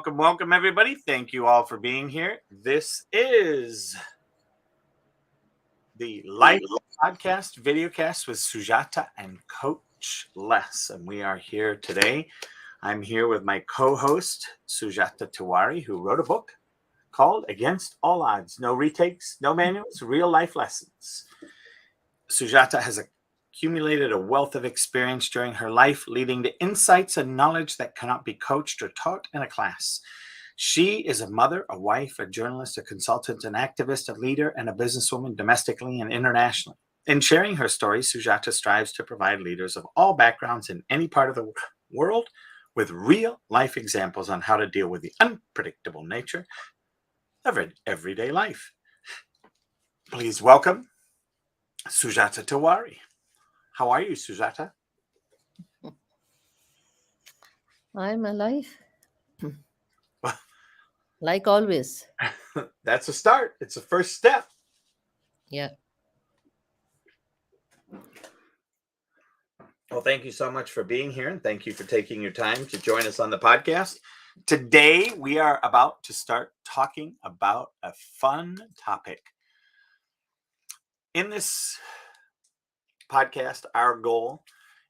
Welcome, everybody. Thank you all for being here. This is the live podcast, VIDEOCAST with SUJATA and Coach Les. And we are here today. I'm here with my co-host, SUJATA Tiwari, who wrote a book called Against All Odds. No retakes, no manuals, real life lessons. SUJATA has accumulated a wealth of experience during her life, leading to insights and knowledge that cannot be coached or taught in a class. She is a mother, a wife, a journalist, a consultant, an activist, a leader, and a businesswoman domestically and internationally. In sharing her story, SUJATA strives to provide leaders of all backgrounds in any part of the world with real life examples on how to deal with the unpredictable nature of everyday life. Please welcome SUJATA Tiwari. How are you, SUJATA? I'm alive. Like always. That's a start. It's a first step. Yeah. Well, thank you so much for being here, and thank you for taking your time to join us on the podcast. Today, we are about to start talking about a fun topic. In this podcast, our goal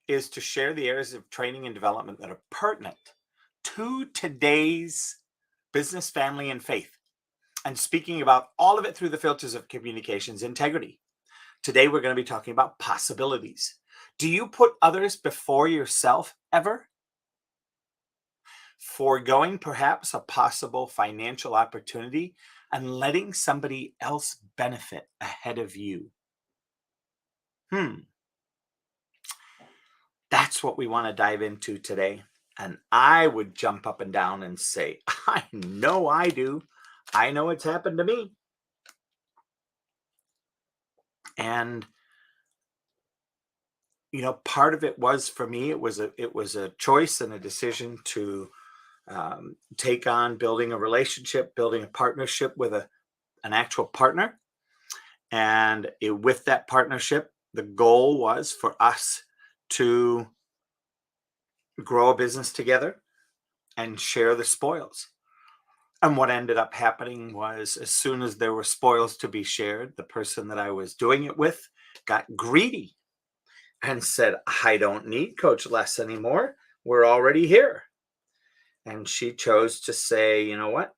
is to share the areas of training and development that are pertinent to today's business, family, and faith, and speaking about all of it through the filters of communications integrity. Today, we're going to be talking about possibilities. Do you put others before yourself ever? Foregoing perhaps a possible financial opportunity and letting somebody else benefit ahead of you. That's what we want to dive into today. And I would jump up and down and say, I know I do. I know it's happened to me. And, you know, part of it was for me, it was a choice and a decision to take on building a relationship, building a partnership with an actual partner. And with that partnership, the goal was for us to grow a business together and share the spoils. And what ended up happening was, as soon as there were spoils to be shared, the person that I was doing it with got greedy and said, I don't need Coach Les anymore. We're already here. And she chose to say, you know what?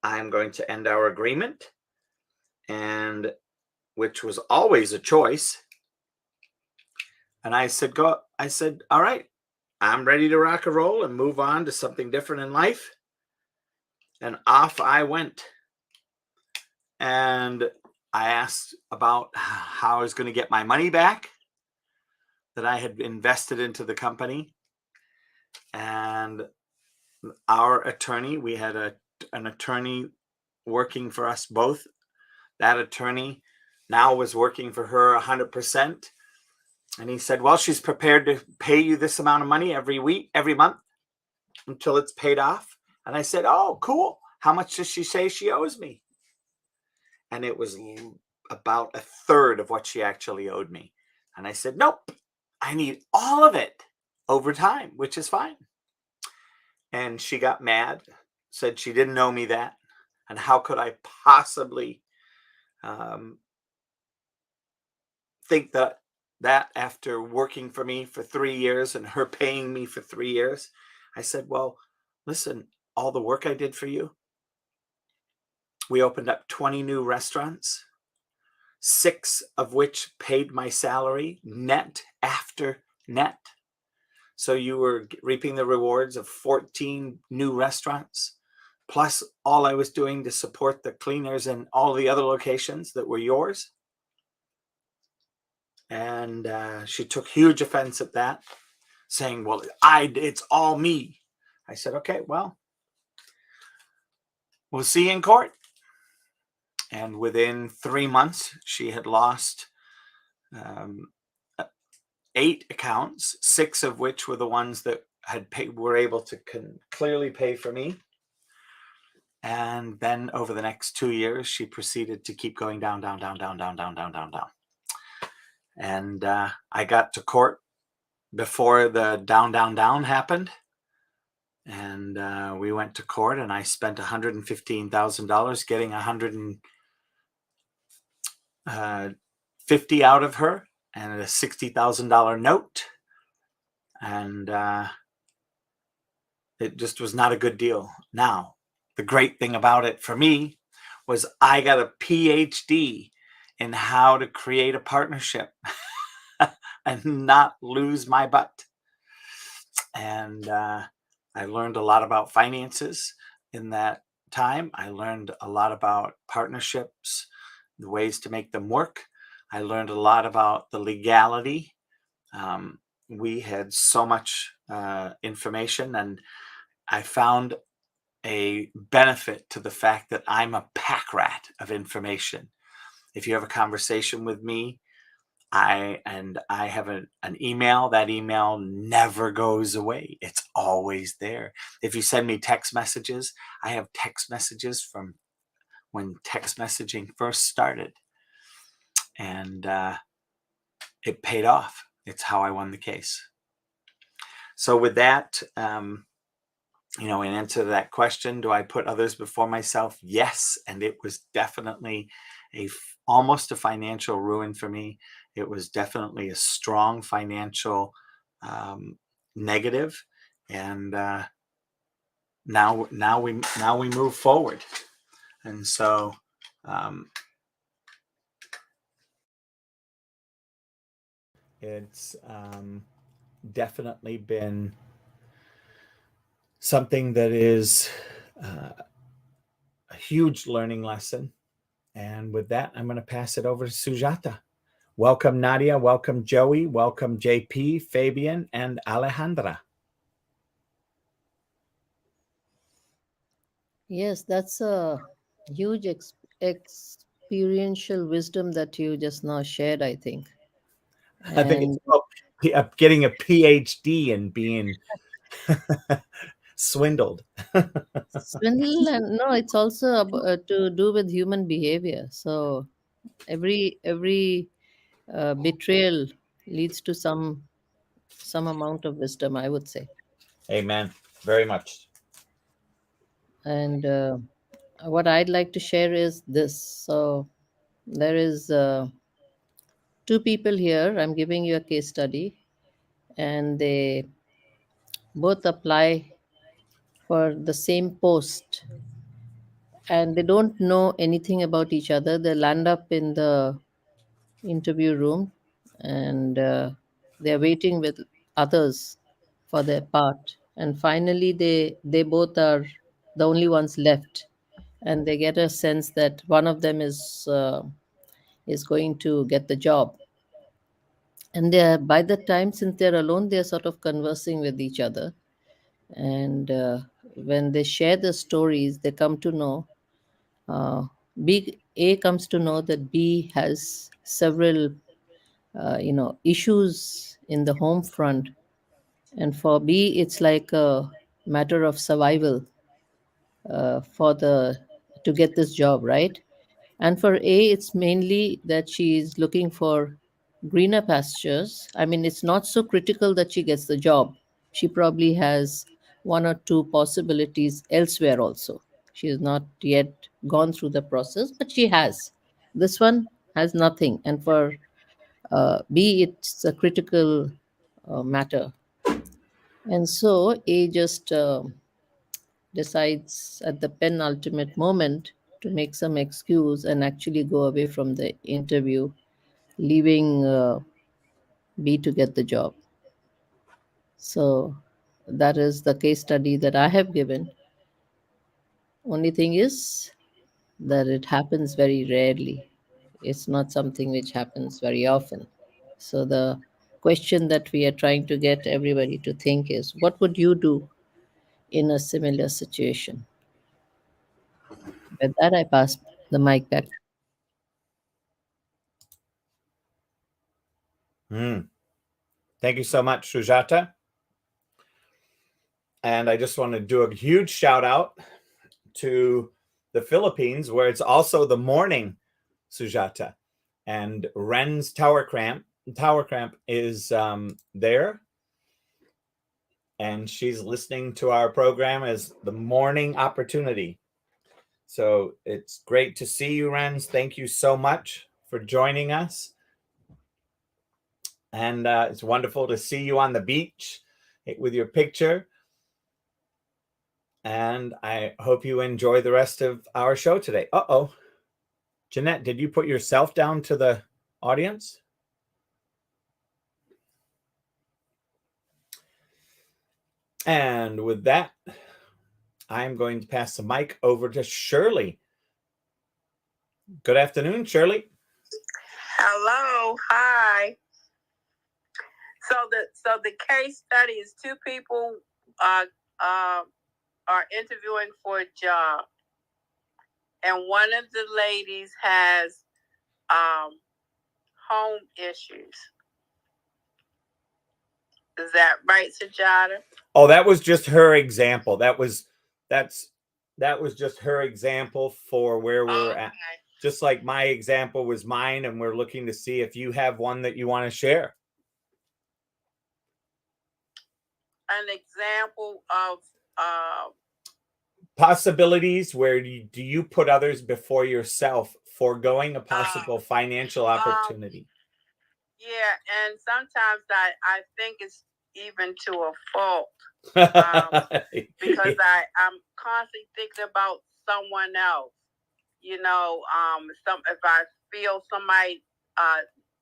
I'm going to end our agreement. And which was always a choice. And I said, all right, I'm ready to rock and roll and move on to something different in life. And off I went. And I asked about how I was going to get my money back that I had invested into the company. And our attorney, we had an attorney working for us both. That attorney now was working for her 100%. And he said, well, she's prepared to pay you this amount of money every month until it's paid off. And I said, oh, cool. How much does she say she owes me? And it was about a third of what she actually owed me. And I said, nope, I need all of it over time, which is fine. And she got mad, said she didn't owe me that. And how could I possibly think that after working for me for 3 years and her paying me for 3 years? I said, well, listen, all the work I did for you, we opened up 20 new restaurants, 6 of which paid my salary net after net. So you were reaping the rewards of 14 new restaurants, plus all I was doing to support the cleaners and all the other locations that were yours. And she took huge offense at that, saying, well, it's all me. I said, okay, well, we'll see you in court. And within 3 months, she had lost 8 accounts, 6 of which were the ones that were able to clearly pay for me. And then over the next 2 years, she proceeded to keep going down. And I got to court before the down happened. And we went to court, and I spent $115,000 getting $150 out of her and a $60,000 note. And it just was not a good deal. Now, the great thing about it for me was I got a PhD in how to create a partnership and not lose my butt. And I learned a lot about finances in that time. I learned a lot about partnerships, the ways to make them work. I learned a lot about the legality. We had so much information, and I found a benefit to the fact that I'm a pack rat of information. If you have a conversation with me, I have an email, that email never goes away. It's always there. If you send me text messages, I have text messages from when text messaging first started. And it paid off. It's how I won the case. So with that, in answer to that question, do I put others before myself? Yes. And it was definitely almost a financial ruin for me. It was definitely a strong financial negative. And now we move forward. And so it's definitely been something that is a huge learning lesson. And with that, I'm going to pass it over to Sujata. Welcome, Nadia. Welcome, Joey. Welcome, JP, Fabian, and Alejandra. Yes, that's a huge experiential wisdom that you just now shared, I think. I think it's And getting a PhD and being swindled. swindle, and no, it's also to do with human behavior. So every betrayal leads to some amount of wisdom, I would say. Amen. Very much. And what I'd like to share is this. So there is two people here. I'm giving you a case study, and they both apply for the same post, and they don't know anything about each other. They land up in the interview room, and they're waiting with others for their part. And finally, they both are the only ones left, and they get a sense that one of them is going to get the job. And they're by the time, since they're alone, they're sort of conversing with each other. And when they share the stories, they come to know, uh, B A comes to know that B has several issues in the home front, and for B it's like a matter of survival for the to get this job, right? And for A, it's mainly that she is looking for greener pastures. I mean, it's not so critical that she gets the job. She probably has one or two possibilities elsewhere also. She has not yet gone through the process, but she has. This one has nothing. And for B, it's a critical matter. And so A just decides at the penultimate moment to make some excuse and actually go away from the interview, leaving B to get the job. So that is the case study that I have given. Only thing is that it happens very rarely. It's not something which happens very often. So the question that we are trying to get everybody to think is, what would you do in a similar situation? With that, I pass the mic back. Thank you so much, Sujata. And I just want to do a huge shout out to the Philippines, where it's also the morning, Sujata. And Ren's Tower Cramp is there. And she's listening to our program as the morning opportunity. So it's great to see you, Renz. Thank you so much for joining us. And it's wonderful to see you on the beach with your picture. And I hope you enjoy the rest of our show today. Uh-oh. Jeanette, did you put yourself down to the audience? And with that, I'm going to pass the mic over to Shirley. Good afternoon, Shirley. Hello, hi. So the case study is two people are interviewing for a job, and one of the ladies has home issues. Is that right, Sujata? Oh, that was just her example. That was just her example for where we're at. Just like my example was mine, and we're looking to see if you have one that you want to share. An example of possibilities where do you put others before yourself, foregoing a possible financial opportunity? Yeah, and sometimes I think it's even to a fault. Because I'm constantly thinking about someone else. You know, if I feel somebody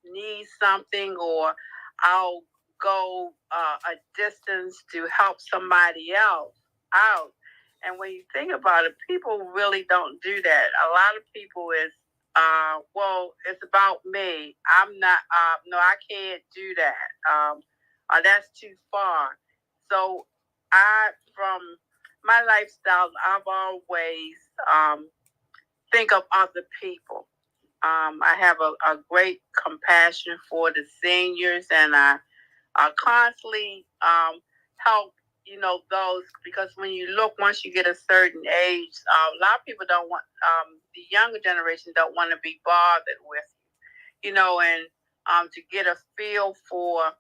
needs something, or I'll go a distance to help somebody else out. And when you think about it, people really don't do that. A lot of people is, well, it's about me. I'm not, no, I can't do that. That's too far. So from my lifestyle, I've always think of other people. I have a great compassion for the seniors, and I constantly help, those, because when you look, once you get a certain age, a lot of people don't want, the younger generation don't want to be bothered with, and to get a feel for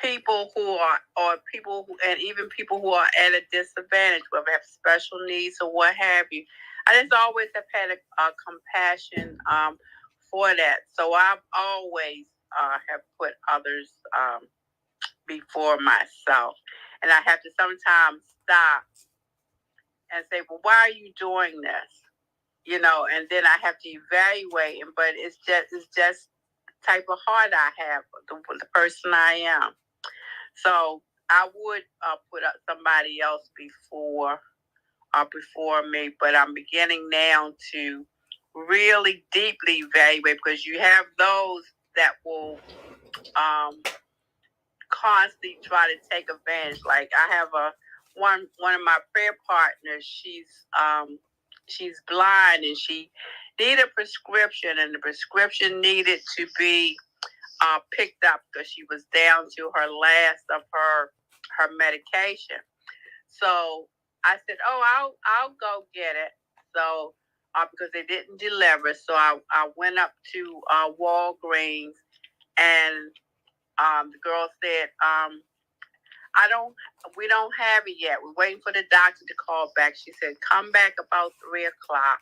people who are, or people who, and even people who are at a disadvantage, whether have special needs or what have you. I just always have had a compassion for that. So I've always have put others before myself. And I have to sometimes stop and say, well, why are you doing this? And then I have to evaluate, but it's just type of heart I have, the person I am. So I would put up somebody else before me, but I'm beginning now to really deeply evaluate, because you have those that will constantly try to take advantage. Like I have one of my prayer partners. She's blind, and she needed a prescription, and the prescription needed to be picked up because she was down to her last of her medication. So I said, "Oh, I'll go get it." So because they didn't deliver, so I went up to Walgreens, and the girl said, we don't have it yet. We're waiting for the doctor to call back." She said, "Come back about 3:00.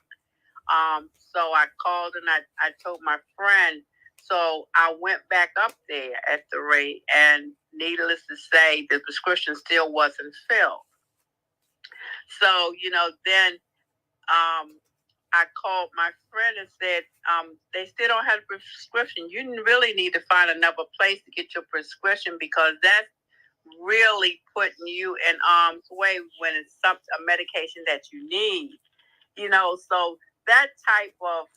So I called, and I told my friend. So I went back up there at 3, and needless to say, the prescription still wasn't filled. So, then I called my friend and said, they still don't have a prescription. You really need to find another place to get your prescription, because that's really putting you in harm's way when it's a medication that you need. So that type of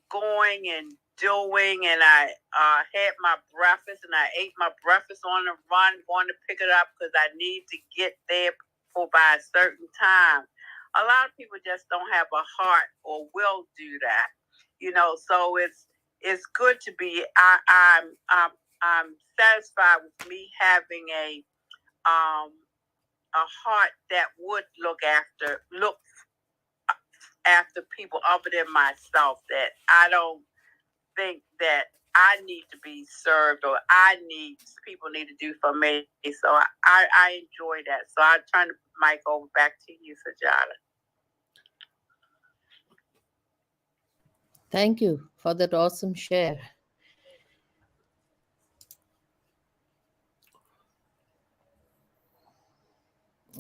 going and doing, and I had my breakfast, and I ate my breakfast on the run, going to pick it up because I need to get there by a certain time. A lot of people just don't have a heart or will do that, So it's good to be. I'm satisfied with me having a heart that would look after people other than myself. That I don't think that I need to be served or people need to do for me. So I enjoy that. So I turn the mic over back to you, Sujata. Thank you for that awesome share.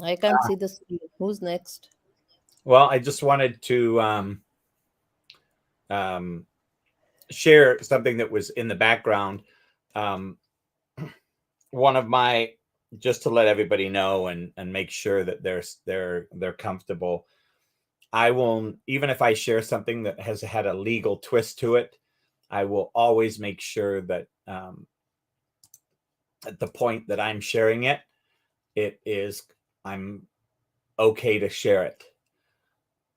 I can't see the screen. Who's next? Well, I just wanted to share something that was in the background. One of my, just to let everybody know and make sure that they're comfortable. I will, even if I share something that has had a legal twist to it, I will always make sure that at the point that I'm sharing it, I'm okay to share it.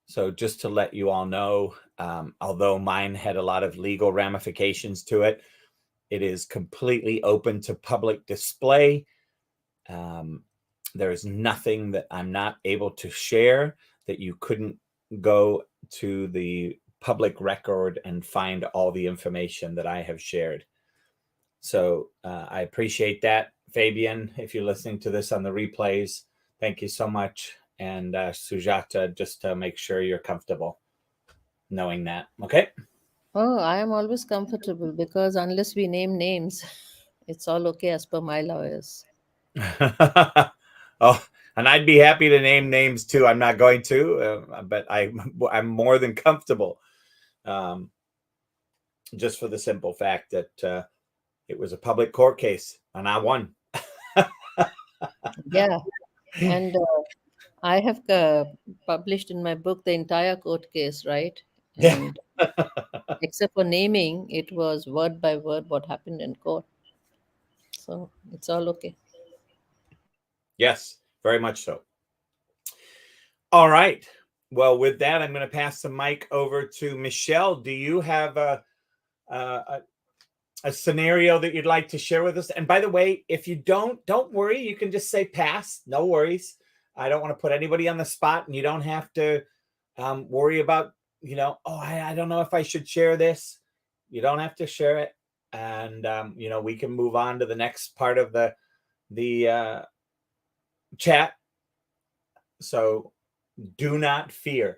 So just to let you all know, although mine had a lot of legal ramifications to it, it is completely open to public display. There's nothing that I'm not able to share that you couldn't go to the public record and find all the information that I have shared. So I appreciate that. Fabian, if you're listening to this on the replays, thank you so much. And Sujata, just to make sure you're comfortable knowing that. Okay. Oh, I am always comfortable because unless we name names, it's all okay as per my lawyers. Oh, and I'd be happy to name names too. I'm not going to, but I'm more than comfortable. Just for the simple fact that it was a public court case and I won. Yeah. And I have published in my book the entire court case, right? And except for naming, it was word by word what happened in court. So it's all okay. Yes, very much so. All right. Well, with that, I'm going to pass the mic over to Michelle. Do you have a scenario that you'd like to share with us? And by the way, if you don't worry. You can just say pass. No worries. I don't want to put anybody on the spot, and you don't have to worry about, I don't know if I should share this. You don't have to share it. And, we can move on to the next part of the chat. So do not fear.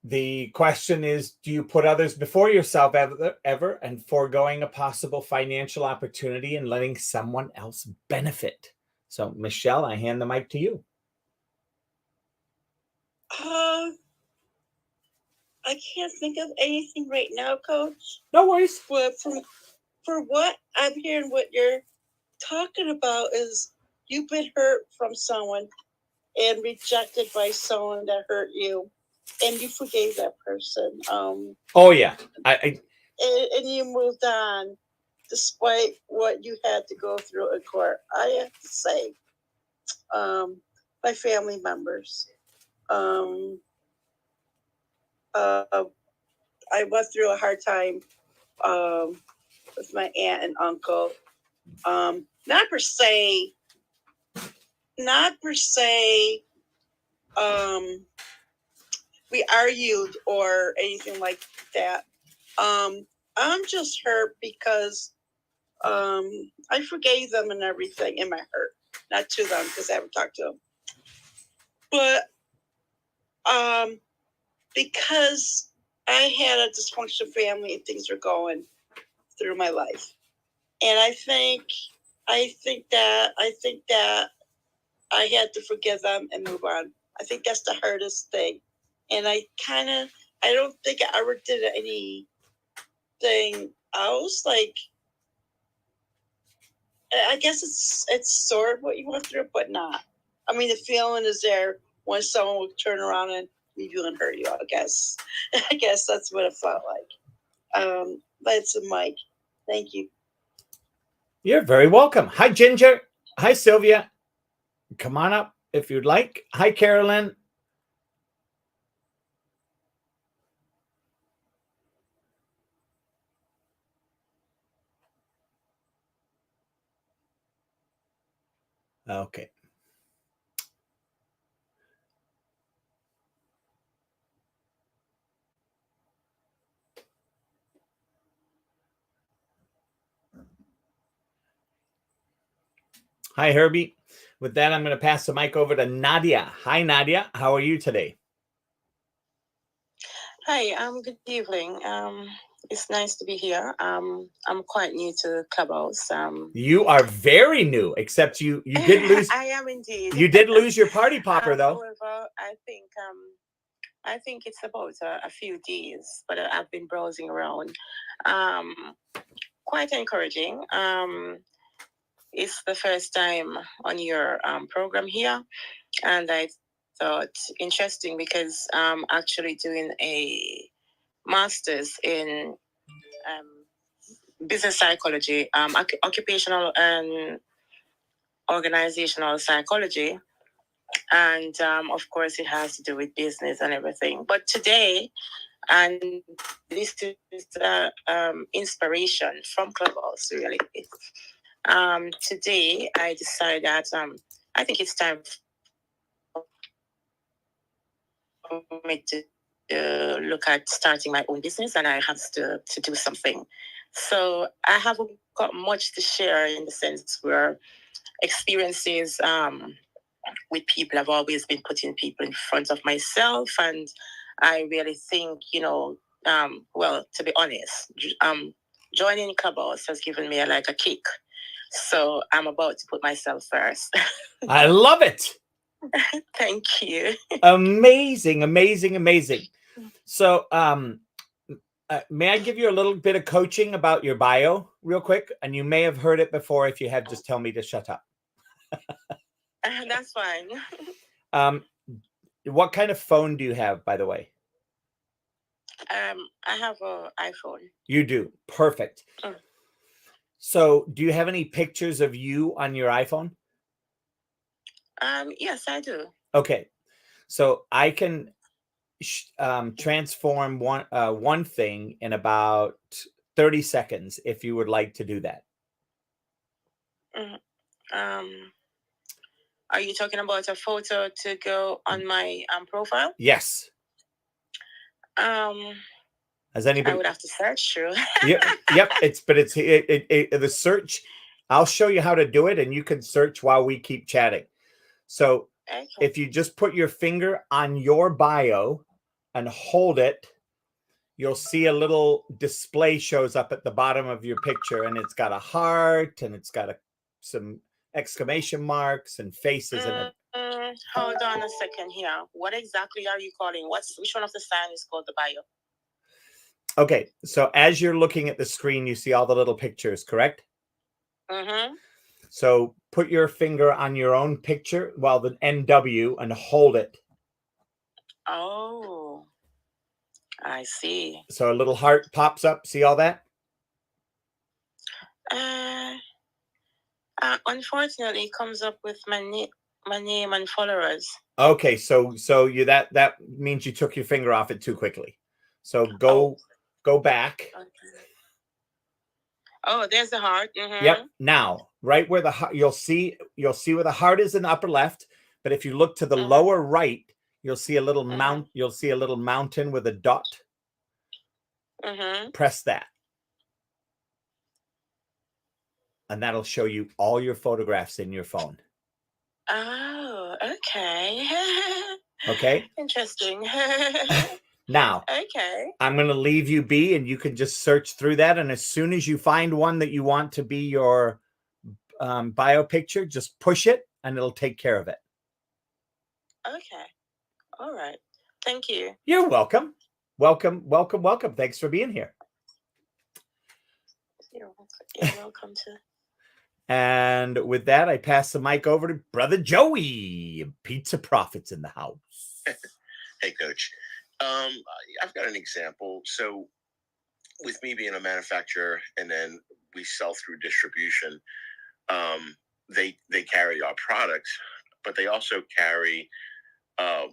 The question is, do you put others before yourself ever, and foregoing a possible financial opportunity and letting someone else benefit? So, Michelle, I hand the mic to you. I can't think of anything right now, Coach. No worries. But for what I'm hearing, what you're talking about is you've been hurt from someone and rejected by someone that hurt you, and you forgave that person. Oh yeah, and you moved on despite what you had to go through in court. I have to say, my family members. I went through a hard time with my aunt and uncle. Not per se. We argued or anything like that. I'm just hurt because I forgave them and everything in my hurt. Not to them because I haven't talked to them. But because I had a dysfunctional family and things were going through my life. And I think that I had to forgive them and move on. I think that's the hardest thing. And I don't think I ever did anything else. Like, I guess it's sort of what you went through, but not. I mean, the feeling is there when someone would turn around and leave you and hurt you, I guess. I guess that's what it felt like. But it's a mic. Thank you. You're very welcome. Hi, Ginger. Hi, Sylvia. Come on up if you'd like. Hi, Carolyn. Okay. Hi, Herbie. With that, I'm going to pass the mic over to Nadia. Hi, Nadia. How are you today? Hi, good evening. It's nice to be here. I'm quite new to Clubhouse. You are very new, except you did lose. I am indeed. You did lose your party popper, though. However, I think it's about a few days, but I've been browsing around. Quite encouraging. It's the first time on your program here, and I thought interesting because I'm actually doing a master's in business psychology, occupational and organizational psychology. And of course, it has to do with business and everything. But today, and this is inspiration from Clubhouse, really. Today, I decided that I think it's time for me to look at starting my own business, and I have to do something. So I haven't got much to share in the sense where experiences with people have always been putting people in front of myself, and I really think, well, to be honest, joining Clubhouse has given me a kick. So I'm about to put myself first. I love it. Thank you. Amazing, amazing, amazing. So, may I give you a little bit of coaching about your bio real quick? And you may have heard it before. If you have, just tell me to shut up. That's fine. What kind of phone do you have, by the way? I have an iPhone. You do. Perfect. So do you have any pictures of you on your iPhone? Yes, I do. Okay. So I can transform one thing in about 30 seconds if you would like to do that. Are you talking about a photo to go on my profile? Yes. Has anybody? I would have to search through. Yep. It's the search. I'll show you how to do it, and you can search while we keep chatting. So okay. If you just put your finger on your bio and hold it, you'll see a little display shows up at the bottom of your picture, and it's got a heart, and it's got some exclamation marks and faces in it. Hold on a second here. What exactly are you calling? Which one of the signs is called the bio? Okay, so as you're looking at the screen, you see all the little pictures, correct? Mm-hmm. So put your finger on your own picture while the NW and hold it. Oh, I see. So a little heart pops up. See all that? Unfortunately, it comes up with my name and followers. Okay, so you that means you took your finger off it too quickly. So go back. Okay. Oh, there's the heart. Mm-hmm. Yep. Now, right where the heart, you'll see where the heart is in the upper left. But if you look to the lower right, you'll see a little You'll see a little mountain with a dot. Press that, and that'll show you all your photographs in your phone. Oh, okay. Okay. Interesting. Now, okay. I'm going to leave you be, and you can just search through that. And as soon as you find one that you want to be your bio picture, just push it, and it'll take care of it. Okay. All right. Thank you. You're welcome. Welcome, welcome, welcome. Thanks for being here. You're welcome too. And with that, I pass the mic over to Brother Joey. Pizza Profits in the house. Hey, Coach. I've got an example. So with me being a manufacturer and then we sell through distribution, they carry our products, but they also carry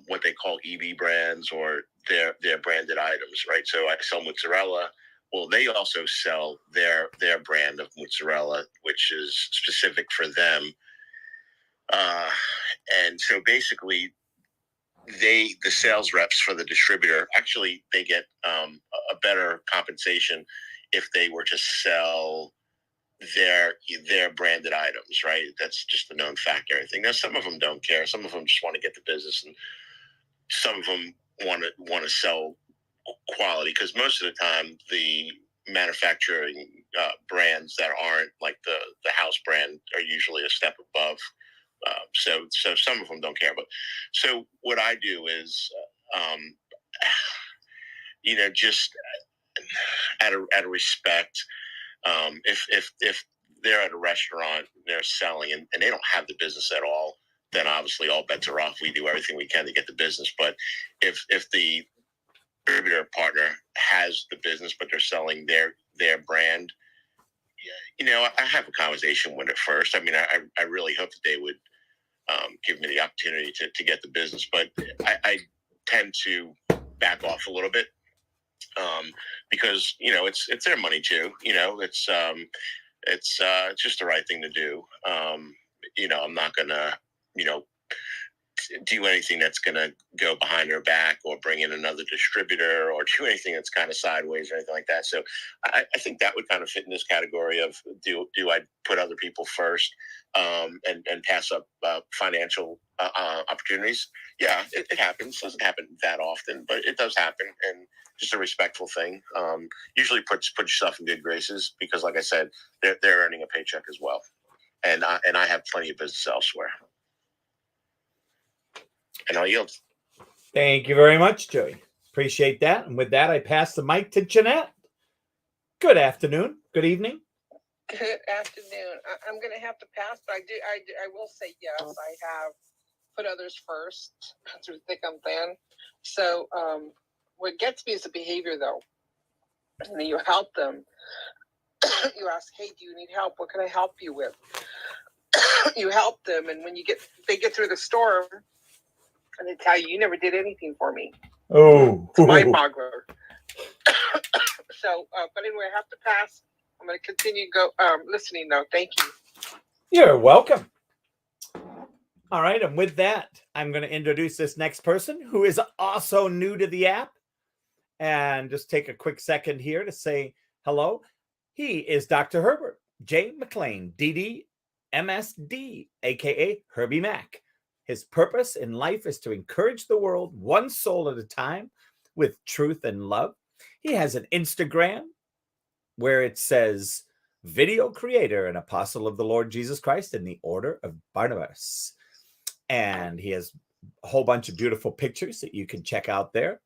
what they call EB brands or their branded items, right? So I sell mozzarella. Well, they also sell their brand of mozzarella, which is specific for them. And so basically, the sales reps for the distributor, actually, they get a better compensation if they were to sell their branded items, right? That's just a known factor. I think now some of them don't care. Some of them just want to get the business, and some of them want to sell quality, because most of the time the manufacturing brands that aren't like the house brand are usually a step above. So some of them don't care. But so what I do is, just out of respect, if they're at a restaurant, they're selling and they don't have the business at all, then obviously all bets are off. We do everything we can to get the business. But if the distributor partner has the business, but they're selling their brand, I have a conversation with it first. I mean, I really hope that they would give me the opportunity to get the business, but I tend to back off a little bit because it's their money too. It's just the right thing to do. I'm not gonna do anything that's gonna go behind their back or bring in another distributor or do anything that's kind of sideways or anything like that. So I think that would kind of fit in this category of do I put other people first and pass up financial opportunities? Yeah, it happens. It doesn't happen that often, but it does happen, and just a respectful thing. Usually put yourself in good graces because, like I said, they're earning a paycheck as well, and I have plenty of business elsewhere. And I'll yield. Thank you very much, Joey. Appreciate that. And with that, I pass the mic to Jeanette. Good afternoon. Good evening. Good afternoon. I'm going to have to pass, but I will say yes. I have put others first through thick and thin. So what gets me is the behavior, though. And then you help them. You ask, hey, do you need help? What can I help you with? You help them, and when they get through the store, and they tell you never did anything for me. Oh, it's my boggler. So, but anyway, I have to pass. I'm going to continue listening, though. Thank you. You're welcome. All right, and with that, I'm going to introduce this next person who is also new to the app, and just take a quick second here to say hello. He is Dr. Herbert J. McLean, DD, MSD, aka Herbie Mac. His purpose in life is to encourage the world one soul at a time with truth and love. He has an Instagram where it says video creator and apostle of the Lord Jesus Christ in the order of Barnabas. And he has a whole bunch of beautiful pictures that you can check out there.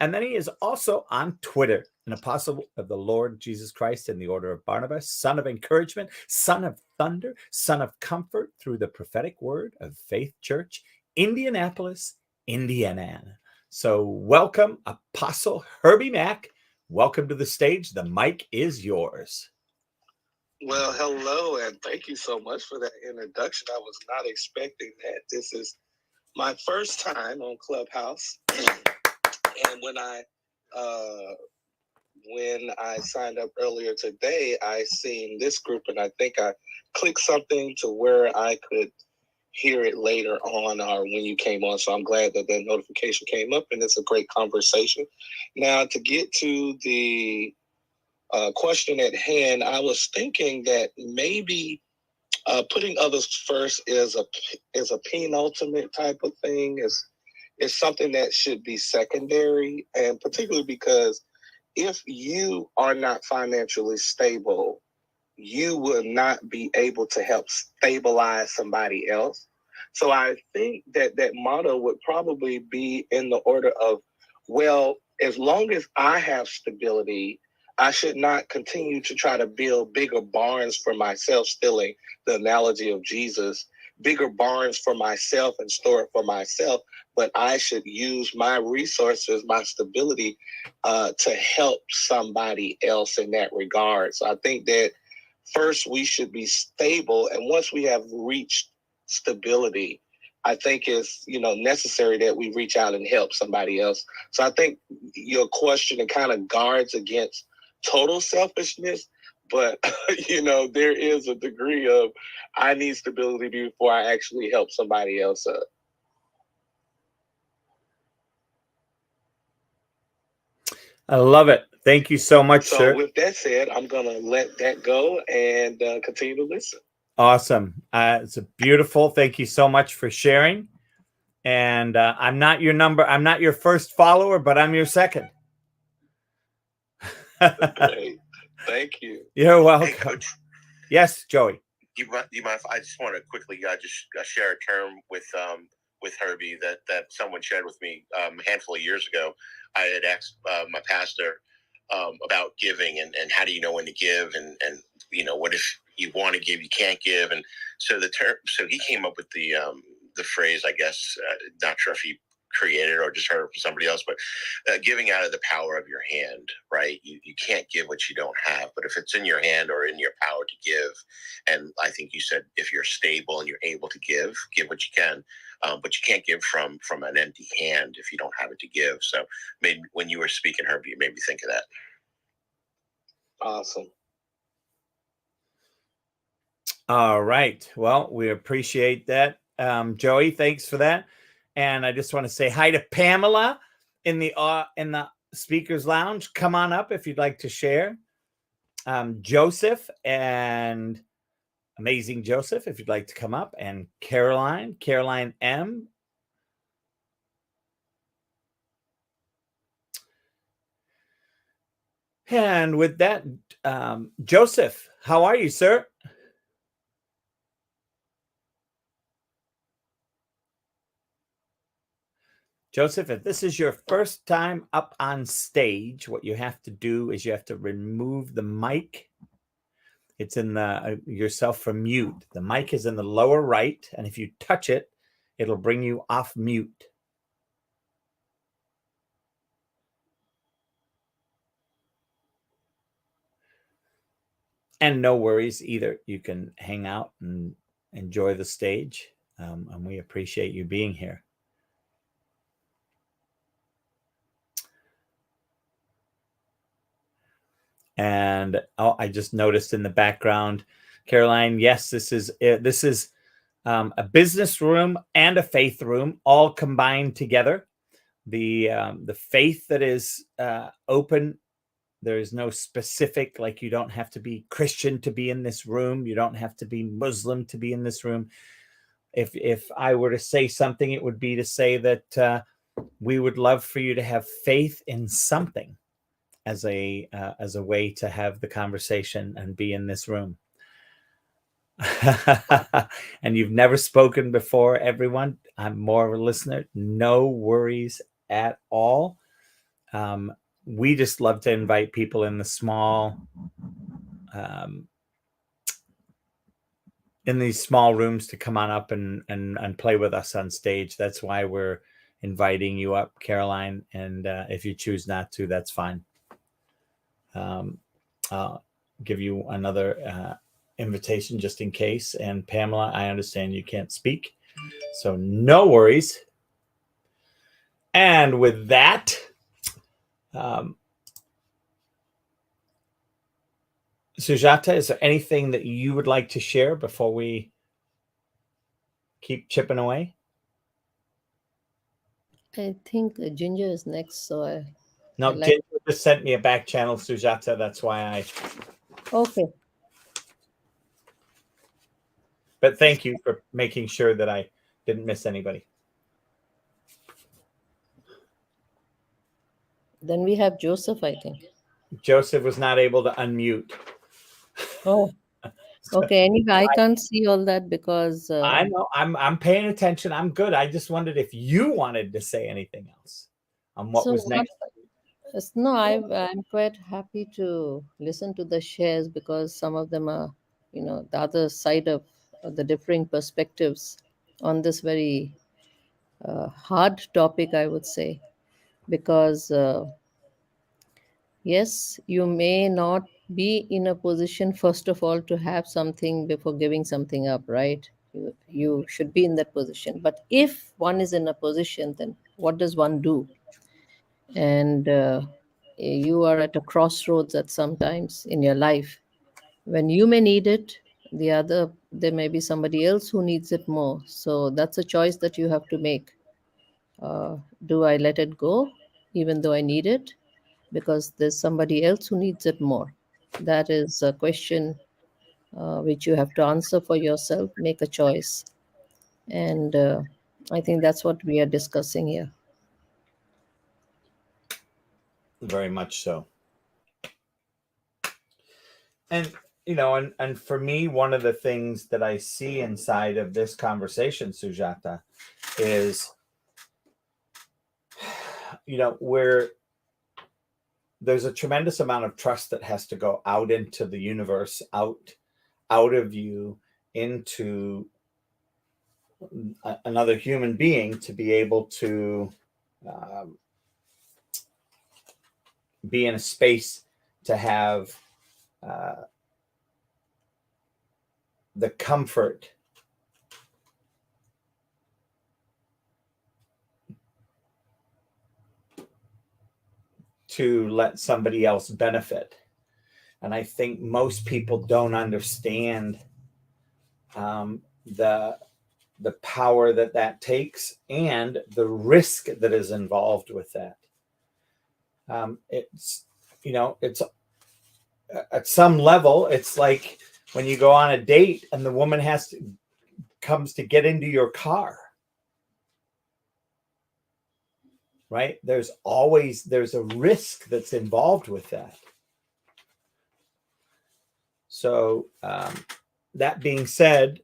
And then he is also on Twitter, an apostle of the Lord Jesus Christ in the order of Barnabas, son of encouragement, son of thunder, son of comfort through the prophetic word of Faith Church, Indianapolis, Indiana. So welcome, Apostle Herbie Mac. Welcome to the stage. The mic is yours. Well, hello, and thank you so much for that introduction. I was not expecting that. This is my first time on Clubhouse. And when I signed up earlier today, I seen this group, and I think I clicked something to where I could hear it later on or when you came on. So I'm glad that notification came up, and it's a great conversation. Now, to get to the question at hand, I was thinking that maybe putting others first is a penultimate type of thing, is something that should be secondary, and particularly because if you are not financially stable, you will not be able to help stabilize somebody else. So I think that motto would probably be in the order of, well, as long as I have stability, I should not continue to try to build bigger barns for myself, stealing the analogy of Jesus, bigger barns for myself and store it for myself, but I should use my resources, my stability, to help somebody else in that regard. So I think that first we should be stable, and once we have reached stability, I think it's necessary that we reach out and help somebody else. So I think your question kind of guards against total selfishness, but there is a degree of I need stability before I actually help somebody else up. I love it. Thank you so much, So sir. with that said, I'm going to let that go and continue to listen. Awesome. It's a beautiful. Thank you so much for sharing. And I'm not your first follower, but I'm your second. Great. Thank you. You're welcome. Hey, Coach. Yes, Joey. Do you mind if I just want to quickly just share a term with Herbie that someone shared with me a handful of years ago. I had asked my pastor about giving and how do you know when to give and what if you want to give, you can't give, and so so he came up with the phrase, I guess, not sure if he created or just heard it from somebody else, but giving out of the power of your hand, right? You can't give what you don't have, but if it's in your hand or in your power to give, and I think you said if you're stable and you're able to give what you can, but you can't give from an empty hand if you don't have it to give. So maybe when you were speaking, Herbie, it made me think of that. Awesome. All right. Well, we appreciate that. Joey, thanks for that. And I just want to say hi to Pamela in the speakers lounge. Come on up if you'd like to share. Joseph and Amazing Joseph, if you'd like to come up, and Caroline M. And with that, Joseph, how are you, sir? Joseph, if this is your first time up on stage, what you have to do is you have to remove the mic. It's in the yourself from mute. The mic is in the lower right, and if you touch it, it'll bring you off mute. And no worries either. You can hang out and enjoy the stage, and we appreciate you being here. And I just noticed in the background, Caroline, yes, this is a business room and a faith room all combined together. The faith that is open, there is no specific, like you don't have to be Christian to be in this room. You don't have to be Muslim to be in this room. If I were to say something, it would be to say that we would love for you to have faith in something as a way to have the conversation and be in this room. And you've never spoken before, everyone. I'm more of a listener. No worries at all. We just love to invite people in the small, in these small rooms to come on up and play with us on stage. That's why we're inviting you up, Caroline. And if you choose not to, that's fine. I'll give you another invitation just in case. And Pamela, I understand you can't speak, so no worries. And with that, Sujata, is there anything that you would like to share before we keep chipping away? I think Ginger is next, so No, Ginger just sent me a back channel, Sujata. That's why Okay. But thank you for making sure that I didn't miss anybody. Then we have Joseph, I think. Joseph was not able to unmute. Oh, okay. Anyway, I can't see all that because I know I'm paying attention. I'm good. I just wondered if you wanted to say anything else on what was next. No, I'm quite happy to listen to the shares because some of them are, the other side of the differing perspectives on this very hard topic, I would say, because yes, you may not be in a position, first of all, to have something before giving something up, right? You should be in that position. But if one is in a position, then what does one do? And you are at a crossroads at some times in your life when you may need it, there may be somebody else who needs it more. So that's a choice that you have to make. Do I let it go even though I need it because there's somebody else who needs it more? That is a question which you have to answer for yourself, make a choice. And I think that's what we are discussing here. Very much so. And and for me, one of the things that I see inside of this conversation, Sujata, is where there's a tremendous amount of trust that has to go out into the universe, out of you into another human being to be able to be in a space to have the comfort to let somebody else benefit. And I think most people don't understand the power that takes and the risk that is involved with that. It's at some level, it's like when you go on a date and the woman comes to get into your car, right? There's a risk that's involved with that. So that being said,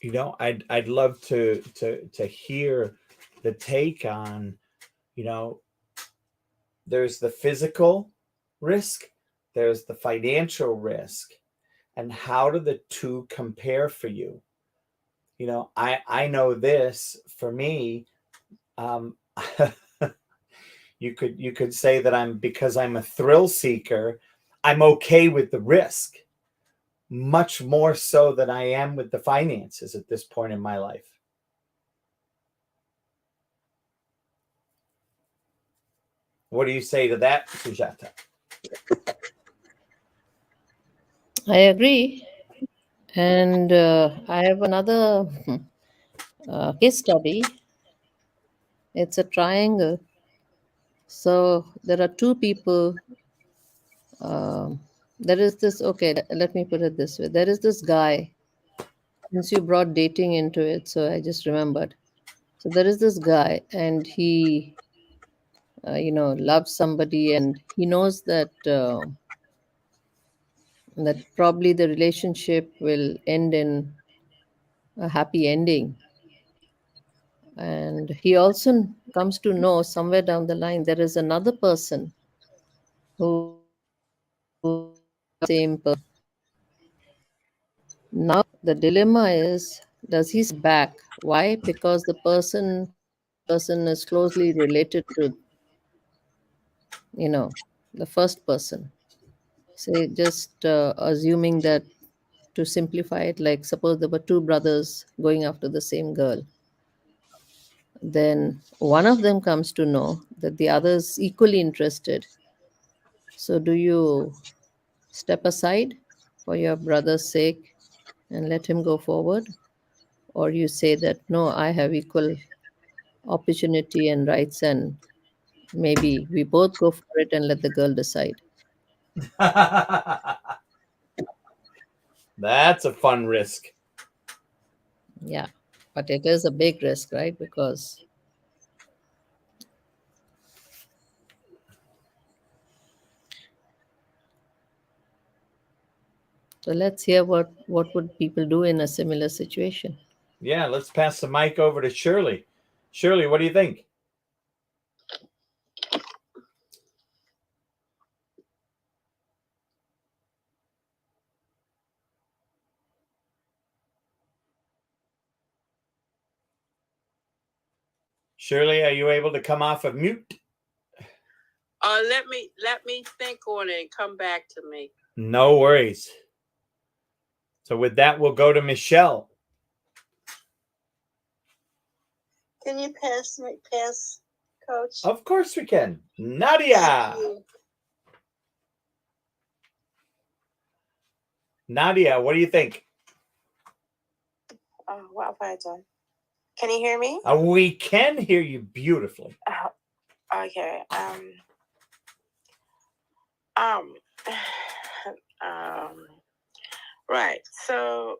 I'd love to hear the take on, there's the physical risk, there's the financial risk, and how do the two compare for you? I know this for me. You could say that because I'm a thrill seeker, I'm okay with the risk, much more so than I am with the finances at this point in my life. What do you say to that, Sujata? I agree. And I have another case study. It's a triangle. So there are two people. There is this, okay, let me put it this way. There is this guy, since you brought dating into it, so I just remembered. So there is this guy, and he, loves somebody, and he knows that that probably the relationship will end in a happy ending. And he also comes to know somewhere down the line there is another person who same person. Now the dilemma is, does he step back? Why? Because the person is closely related to the first person. Say, just assuming that, to simplify it, like suppose there were two brothers going after the same girl. Then one of them comes to know that the other is equally interested. So do you step aside for your brother's sake and let him go forward? Or you say that, no, I have equal opportunity and rights, and maybe we both go for it and let the girl decide. That's a fun risk. Yeah, but it is a big risk, right? Because so let's hear what would people do in a similar situation. Yeah, let's pass the mic over to Shirley. Shirley, what do you think? Shirley, are you able to come off of mute? Let me think on it and come back to me. No worries. So with that, we'll go to Michelle. Can you pass, Coach? Of course we can. Nadia. Thank you. Nadia, what do you think? What have I done? Can you hear me? We can hear you beautifully. Okay. Right. So,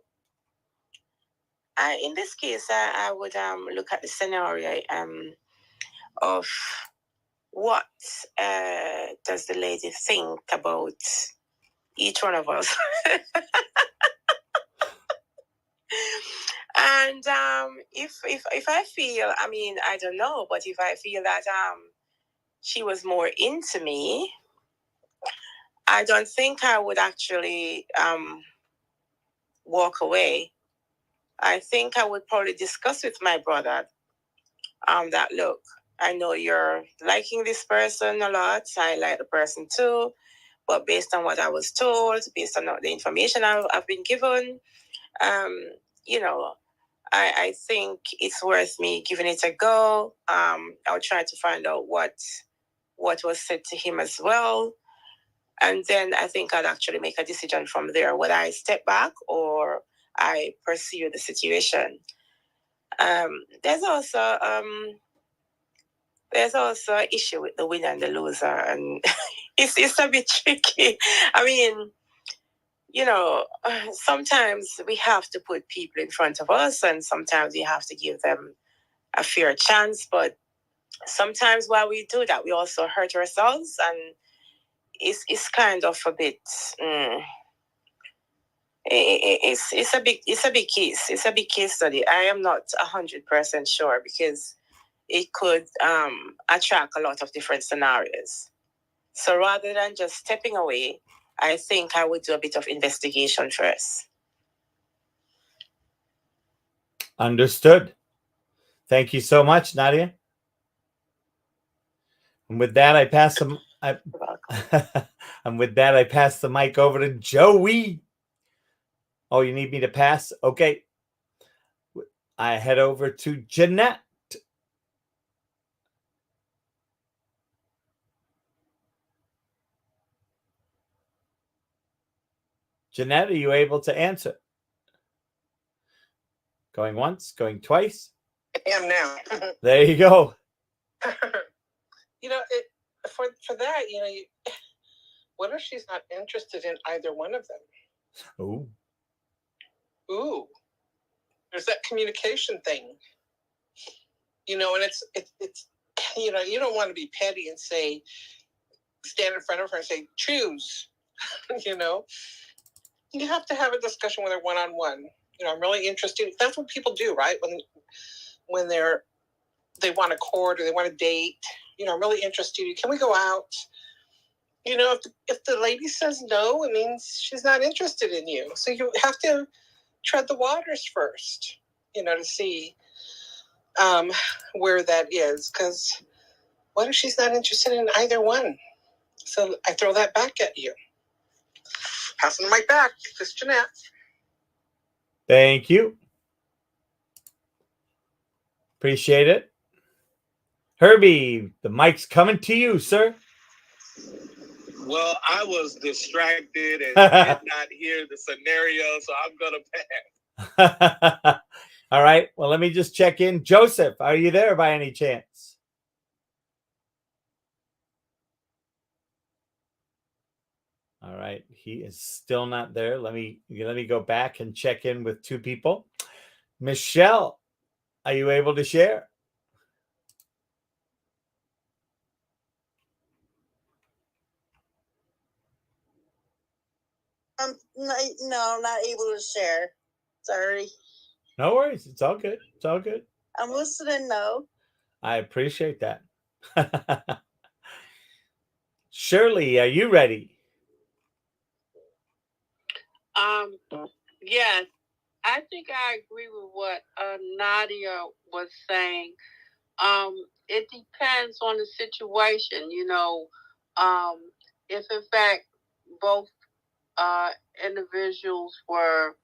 in this case, I would look at the scenario of what does the lady think about each one of us. And if I feel, I mean, I don't know, but if I feel that she was more into me, I don't think I would actually walk away. I think I would probably discuss with my brother that, look, I know you're liking this person a lot. I like the person too. But based on what I was told, based on the information I've been given, you know, I think it's worth me giving it a go. I'll try to find out what was said to him as well. And then I think I'd actually make a decision from there, whether I step back or I pursue the situation. There's also an issue with the winner and the loser, and it's a bit tricky. I mean, you know, sometimes we have to put people in front of us, and sometimes we have to give them a fair chance. But sometimes while we do that, we also hurt ourselves, and it's kind of a bit. It's a big case. It's a big case study. I am not 100% sure because it could attract a lot of different scenarios. So rather than just stepping away, I think I would do a bit of investigation first. Understood. Thank you so much, Nadia. And with that, I pass the mic over to Joey. Oh, you need me to pass? Okay. I head over to Jeanette. Jeanette, are you able to answer? Going once, going twice. I am now. There you go. You know, for that, you know, what if she's not interested in either one of them? Ooh. There's that communication thing. You know, and it's you know, you don't want to be petty and say, stand in front of her and say, choose. You know, you have to have a discussion with her one-on-one. You know, I'm really interested. That's what people do, right? When they want to court or they want to date. You know, I'm really interested. Can we go out? You know, if the lady says no, it means she's not interested in you. So you have to tread the waters first, you know, to see where that is. Because what if she's not interested in either one? So I throw that back at you. Passing the mic back. This is Jeanette. Thank you. Appreciate it. Herbie, the mic's coming to you, sir. Well, I was distracted and did not hear the scenario, so I'm going to pass. All right. Well, let me just check in. Joseph, are you there by any chance? All right. He is still not there. Let me go back and check in with two people. Michelle, are you able to share? No, not able to share. Sorry. No worries. It's all good. It's all good. I'm listening though. I appreciate that. Shirley, are you ready? Yes, I think I agree with what Nadia was saying. It depends on the situation, if in fact both individuals were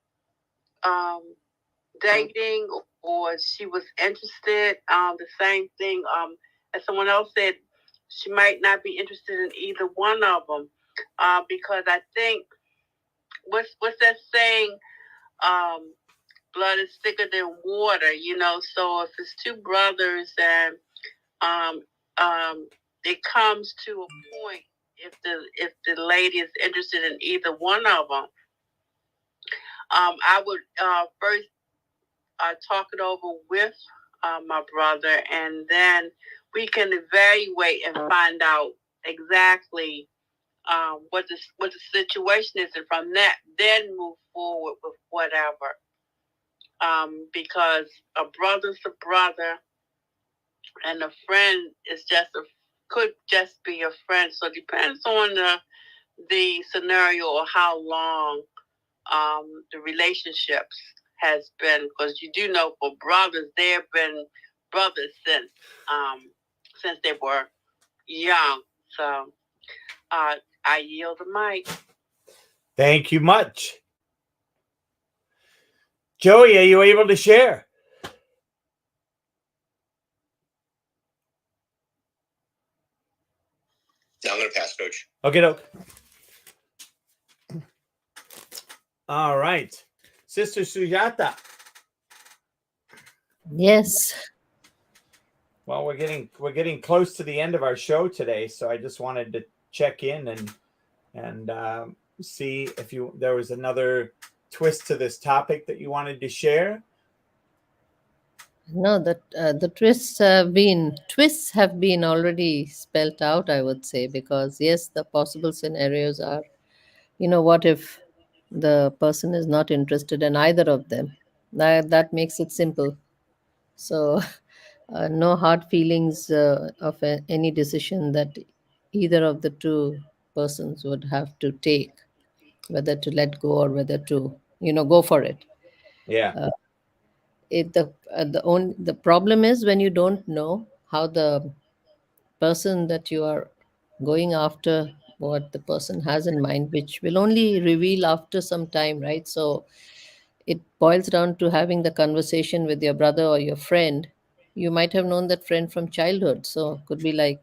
dating or she was interested. The same thing as someone else said, she might not be interested in either one of them because I think what's that saying? Blood is thicker than water, So if it's two brothers and it comes to a point if the lady is interested in either one of them, I would first talk it over with my brother, and then we can evaluate and find out exactly what the situation is, and from that, then move forward with whatever. Because a brother's a brother, and a friend is could just be a friend. So it depends on the scenario or how long the relationships has been, because you do know for brothers, they've been brothers since they were young. So I yield the mic. Thank you much. Joey, are you able to share? No, I'm going to pass, Coach. Okay, doke. All right. Sister Sujata. Yes. Well, we're getting close to the end of our show today, so I just wanted to check in and see if there was another twist to this topic that you wanted to share. No, the twists have been already spelt out, I would say, because yes, the possible scenarios are, what if the person is not interested in either of them? That makes it simple. So no hard feelings of any decision that either of the two persons would have to take, whether to let go or whether to go for it. Yeah. The problem is when you don't know how the person that you are going after, what the person has in mind, which will only reveal after some time, right? So it boils down to having the conversation with your brother or your friend. You might have known that friend from childhood, so could be like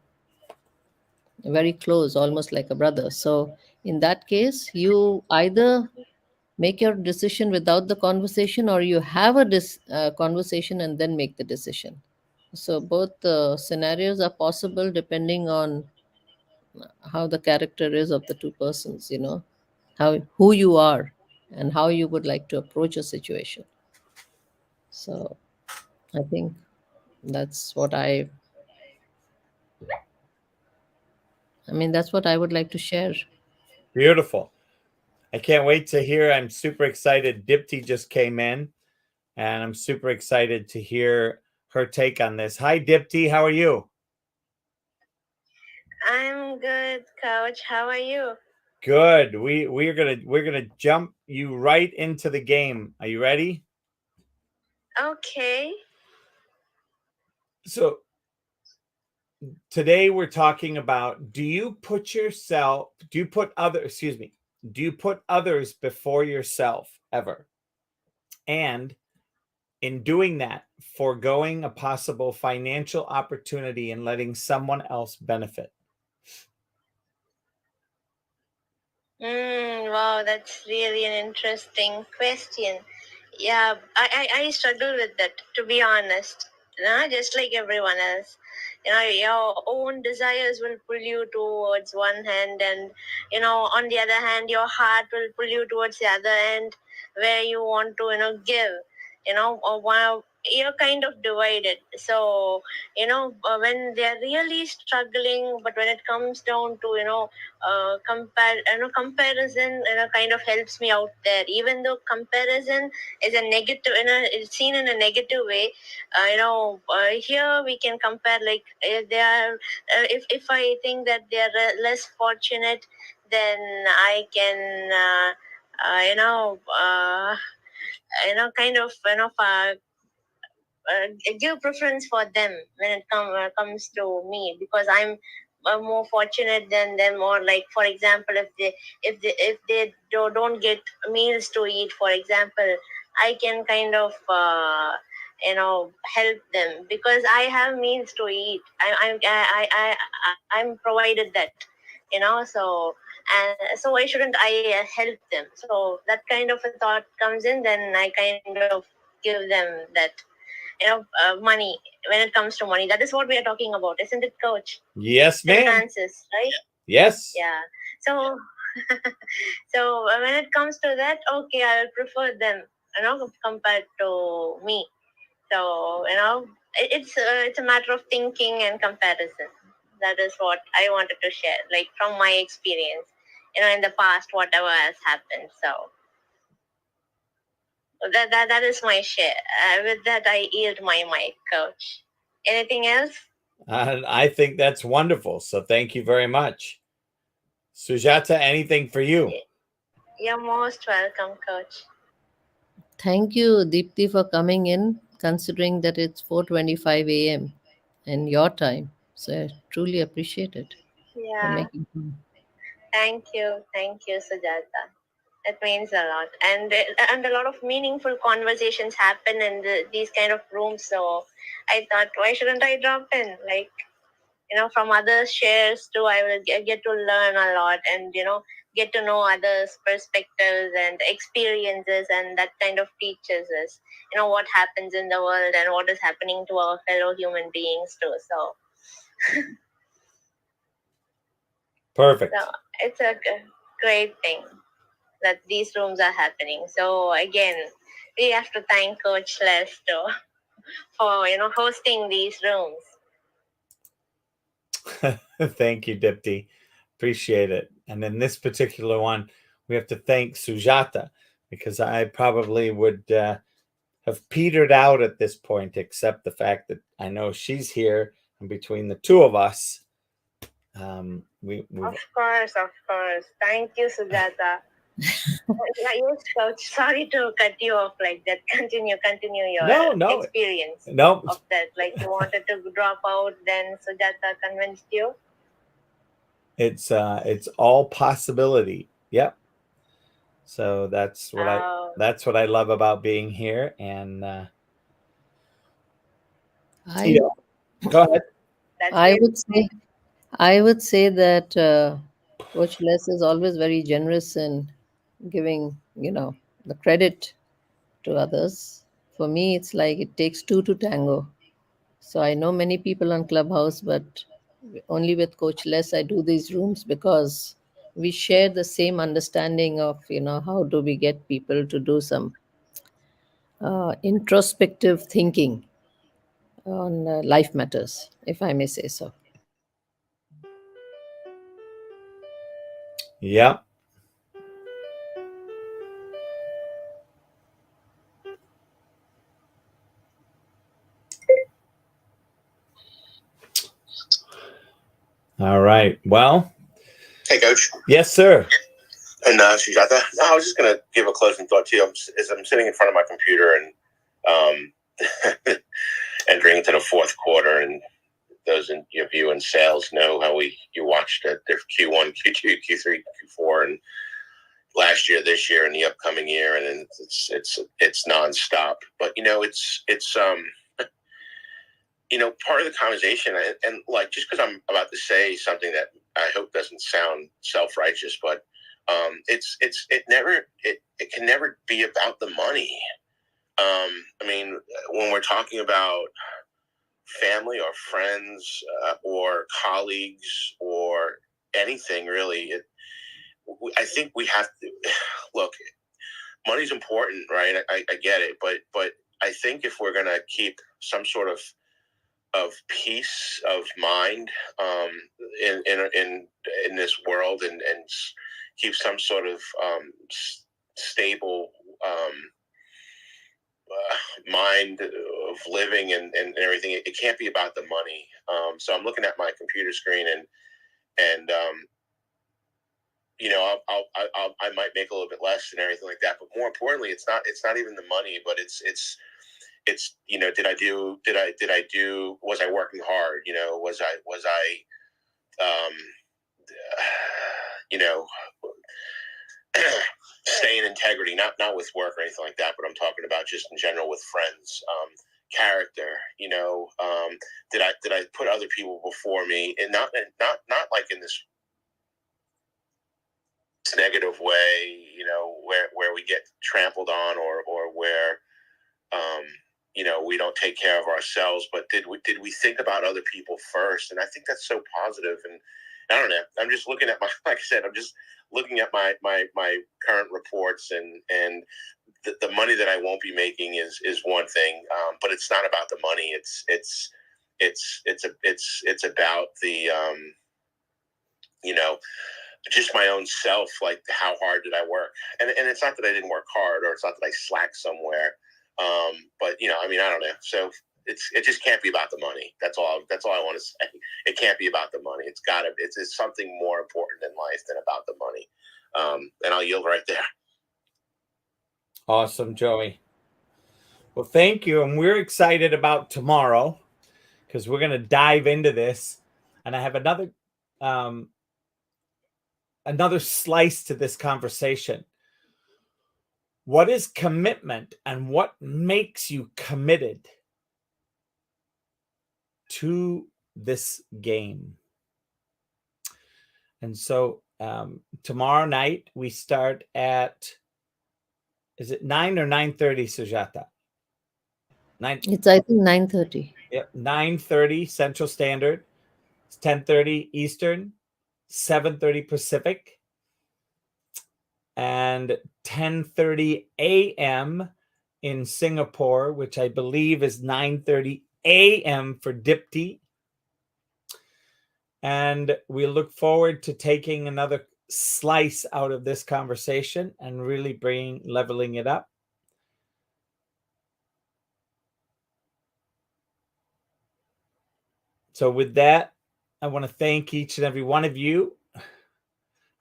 very close, almost like a brother. So in that case, you either make your decision without the conversation, or you have a conversation and then make the decision. So both scenarios are possible depending on how the character is of the two persons, who you are and how you would like to approach a situation. So I think that's what that's what I would like to share. Beautiful. I can't wait to hear. I'm super excited. Dipti just came in, and I'm super excited to hear her take on this. Hi, Dipti. How are you? I'm good, Coach. How are you? Good. We're gonna jump you right into the game. Are you ready? Okay. So today we're talking about, do you put others before yourself ever? And in doing that, foregoing a possible financial opportunity and letting someone else benefit? Wow, that's really an interesting question. Yeah, I struggle with that, to be honest. Just like everyone else. Your own desires will pull you towards one hand, and, on the other hand, your heart will pull you towards the other end where you want to, give, or while you're kind of divided. So, when they're really struggling, but when it comes down to, comparison, kind of helps me out there. Even though comparison is a negative, it's seen in a negative way. Here we can compare, like, if they are, if I think that they are less fortunate, then I can, kind of, give preference for them when it comes to me, because I'm more fortunate than them. Or like, for example, if they don't get meals to eat, for example, I can kind of help them because I have meals to eat. I'm provided that, so. And so why shouldn't I help them? So that kind of a thought comes in, then I kind of give them that, money. When it comes to money, that is what we are talking about, isn't it, Coach? Yes, ma'am. Finances, right? Yes. Yeah. So, so when it comes to that, okay, I'll prefer them, compared to me. So, it's a matter of thinking and comparison. That is what I wanted to share, like from my experience, in the past, whatever has happened. So that is my share. With that, I yield my mic, Coach. Anything else? I think that's wonderful. So thank you very much. Sujata, anything for you? You're most welcome, Coach. Thank you, Deepthi, for coming in, considering that it's 4:25 a.m. in your time. So I truly appreciate it. For Yeah. making time. Thank you, Sujata. It means a lot, and a lot of meaningful conversations happen in these kind of rooms. So I thought, why shouldn't I drop in? Like, from others' shares too, I will get to learn a lot, and get to know others' perspectives and experiences, and that kind of teaches us, what happens in the world and what is happening to our fellow human beings too. So, Perfect. so it's a great thing that these rooms are happening. So again, we have to thank Coach Les too for hosting these rooms. Thank you, Dipti. Appreciate it. And in this particular one, we have to thank Sujata, because I probably would have petered out at this point, except the fact that I know she's here, and between the two of us, we Of course. Thank you, Sujata. Yes, Coach. Sorry to cut you off like that. Continue your experience of that. Like, you wanted to drop out, then Sujata convinced you. It's all possibility. Yep. So that's what I love about being here. And go ahead. I would say that Coach Les is always very generous in giving the credit to others. For me, it's like it takes two to tango. So I know many people on Clubhouse, but only with Coach Les I do these rooms, because we share the same understanding of how do we get people to do some introspective thinking on life matters, if I may say so. Yep. All right. Well. Hey, Coach. Yes, sir. And Sujata, I was just going to give a closing thought to you. As I'm sitting in front of my computer and entering into the fourth quarter, and those in your view in sales know how you watched the Q1, Q2, Q3, Q4, and last year, this year, and the upcoming year, and it's nonstop. But it's part of the conversation, and like, just because I'm about to say something that I hope doesn't sound self-righteous, but it can never be about the money. I mean, when we're talking about family or friends or colleagues or anything really, I think we have to look. Money's important, right? I get it, but I think if we're gonna keep some sort of peace of mind in this world, and keep some sort of stable mind of living and everything, it can't be about the money. So I'm looking at my computer screen, and I might make a little bit less and everything like that, but more importantly, it's not even the money, but it's it's, you know, was I working hard? You know, was I you know, stay in integrity, not with work or anything like that, but I'm talking about just in general with friends, character, you know, did I put other people before me, and not like in this negative way, you know, where we get trampled on, or where, you know, we don't take care of ourselves, but did we think about other people first? And I think that's so positive. And I don't know, I'm just looking at like I said, I'm just looking at my current reports, and the money that I won't be making is one thing, but it's not about the money. It's about the, you know, just my own self, like how hard did I work? And it's not that I didn't work hard, or it's not that I slacked somewhere. But you know, I mean, I don't know. So it just can't be about the money. That's all I want to say. It can't be about the money. It's something more important in life than about the money. And I'll yield right there. Awesome, Joey. Well, thank you. And we're excited about tomorrow, because we're going to dive into this. And I have another slice to this conversation. What is commitment, and what makes you committed to this game? And so tomorrow night we start at, is it 9 or 9:30, Sujata? 9. It's, I think, 9:30. Yep, 9:30 Central Standard. It's 10:30 Eastern, 7:30 Pacific, and 10:30 a.m. in Singapore, which I believe is 9:30 a.m. for Dipti. And we look forward to taking another slice out of this conversation and really leveling it up. So with that, I want to thank each and every one of you.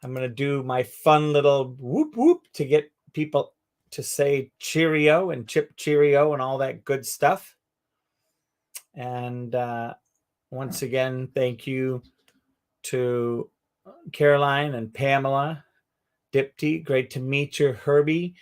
I'm going to do my fun little whoop whoop to get people to say cheerio and chip cheerio and all that good stuff. And once again, thank you to Caroline and Pamela, Dipti. Great to meet you, Herbie.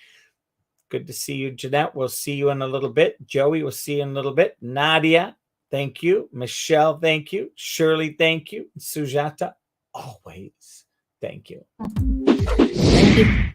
Good to see you, Jeanette. We'll see you in a little bit. Joey, we'll see you in a little bit. Nadia, thank you. Michelle, thank you. Shirley, thank you. Sujata, always thank you. Thank you.